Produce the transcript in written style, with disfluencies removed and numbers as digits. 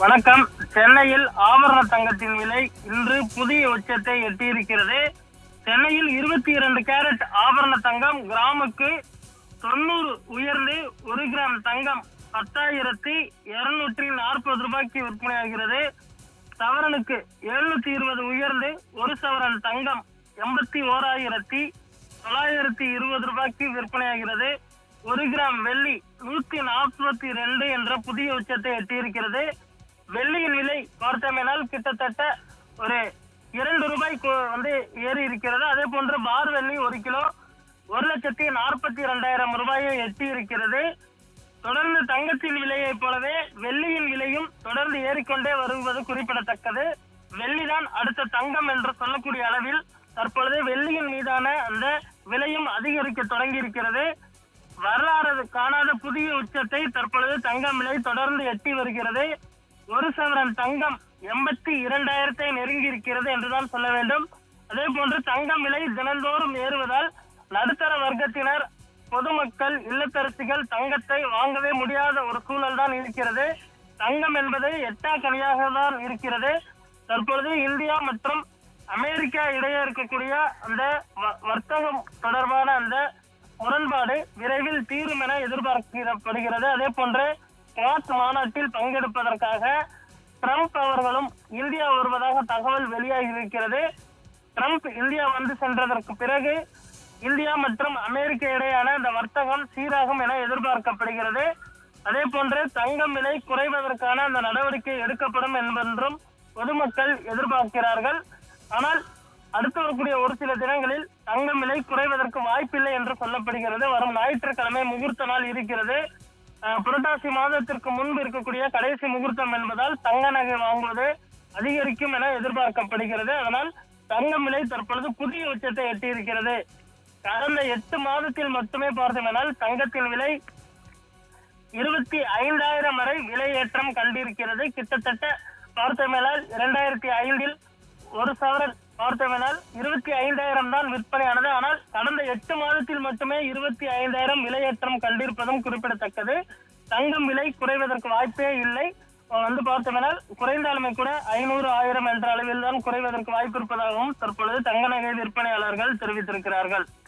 வணக்கம். சென்னையில் ஆபரண தங்கத்தின் விலை இன்று புதிய உச்சத்தை எட்டியிருக்கிறது. சென்னையில் 22 கேரட் ஆபரண தங்கம் கிராமுக்கு 90 உயர்ந்து 1 கிராம் தங்கம் 10,240 ரூபாய்க்கு விற்பனையாகிறது. சவரனுக்கு 720 உயர்ந்து 1 சவரன் தங்கம் 81,920 ரூபாய்க்கு விற்பனையாகிறது. 1 கிராம் வெள்ளி 142 என்ற புதிய உச்சத்தை எட்டியிருக்கிறது. வெள்ளியின் விலை பார்த்தோமேனால் கிட்டத்தட்ட ஒரு 2 ரூபாய்க்கு ஏறி இருக்கிறது. அதே போன்று பார் வெள்ளி 1 கிலோ 1,42,000 ரூபாயை எட்டி இருக்கிறது. தொடர்ந்து தங்கத்தின் விலையை போலவே வெள்ளியின் விலையும் தொடர்ந்து ஏறிக்கொண்டே வருவது குறிப்பிடத்தக்கது. வெள்ளிதான் அடுத்த தங்கம் என்று சொல்லக்கூடிய அளவில் தற்பொழுது வெள்ளியின் மீதான அந்த விலையும் அதிகரிக்க தொடங்கி இருக்கிறது. வரலாறு காணாத புதிய உச்சத்தை தற்பொழுது தங்கம் விலை தொடர்ந்து எட்டி வருகிறது. 1 சவரன் தங்கம் 82,000 நெருங்கி இருக்கிறது என்றுதான் சொல்ல வேண்டும். அதே போன்று தங்கம் விலை தினந்தோறும் ஏறுவதால் நடுத்தர வர்க்கத்தினர், பொதுமக்கள், இல்லத்தரசிகள் தங்கத்தை வாங்கவே முடியாத ஒரு சூழல் தான் இருக்கிறது. தங்கம் என்பது எட்டா கனியாக தான் இருக்கிறது. தற்பொழுது இந்தியா மற்றும் அமெரிக்கா இடையே இருக்கக்கூடிய அந்த வர்த்தகம் தொடர்பான அந்த முரண்பாடு விரைவில் தீரும் என எதிர்பார்க்கப்படுகிறது. அதே போன்று குவாட் மாநாட்டில் பங்கெடுப்பதற்காக ட்ரம்ப் அவர்களும் இந்தியா வருவதாக தகவல் வெளியாகி இருக்கிறது. ட்ரம்ப் இந்தியா வந்து சென்றதற்கு பிறகு இந்தியா மற்றும் அமெரிக்க இடையான அந்த வர்த்தகம் சீராகும் என எதிர்பார்க்கப்படுகிறது. அதே போன்று தங்கம் விலை குறைவதற்கான அந்த நடவடிக்கை எடுக்கப்படும் என்றும் பொதுமக்கள் எதிர்பார்க்கிறார்கள். ஆனால் அடுத்து வரக்கூடிய ஒரு சில தினங்களில் தங்கம் விலை குறைவதற்கு வாய்ப்பில்லை என்று சொல்லப்படுகிறது. வரும் ஞாயிற்றுக்கிழமை முகூர்த்த நாள் இருக்கிறது. புரட்டாசி மாதத்திற்கு முன்பு இருக்கக்கூடிய கடைசி முகூர்த்தம் என்பதால் தங்க நகை வாங்குவது அதிகரிக்கும் என எதிர்பார்க்கப்படுகிறது. அதனால் தங்கம் விலை தற்பொழுது புதிய உச்சத்தை எட்டியிருக்கிறது. கடந்த 8 மாதத்தில் மட்டுமே பார்த்தோம்னால் தங்கத்தின் விலை 25,000 வரை விலை ஏற்றம் கண்டிருக்கிறது. கிட்டத்தட்ட பார்த்தோம்னால் 2005 1 சவரன் பார்த்தோம்னால் 25,000 தான் விற்பனையானது. ஆனால் கடந்த 8 மாதத்தில் மட்டுமே 25,000 விலையேற்றம் கண்டிருப்பதும் குறிப்பிடத்தக்கது. தங்கம் விலை குறைவதற்கு வாய்ப்பே இல்லை. பார்த்தோம்னால் குறைந்தாலுமே கூட 500, 1000 என்ற அளவில் தான் குறைவதற்கு வாய்ப்பு இருப்பதாகவும் தற்பொழுது தங்க நகை விற்பனையாளர்கள் தெரிவித்திருக்கிறார்கள்.